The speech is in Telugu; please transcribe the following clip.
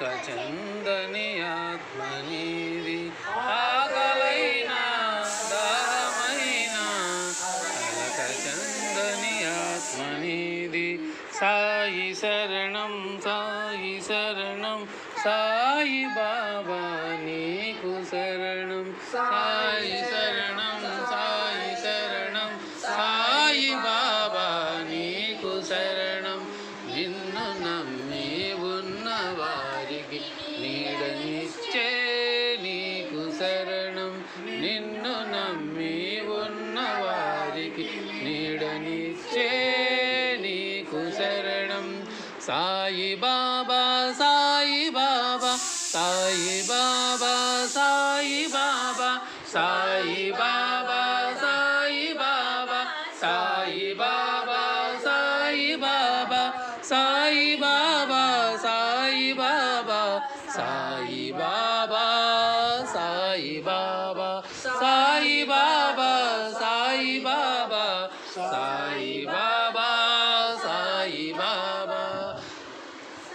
అలకచందని ఆత్మనిది ఆకలైన దాహమైన అలకచందని ఆత్మనిది సాయి శరణం సాయి శరణం సాయి బాబా నీకు శరణం సాయి శరణం సాయి శరణం సాయి బాబా నీకు శరణం నిన్ను నమ్మి ఉన్న వారికి నీడనిచ్చే నీకు శరణం నిన్ను నమ్మి ఉన్న వారికి నీడనిచ్చే నీకు శరణం సాయి బాబా సాయి బాబా సాయి బాబా సాయి బాబా సాయి బాబా సాయి బాబా సాయి బాబా సాయి బాబా సాయి బాబా సాయి బాబా సాయి బాబా సాయి బాబా సాయి బాబా సాయి బాబా సాయి బాబా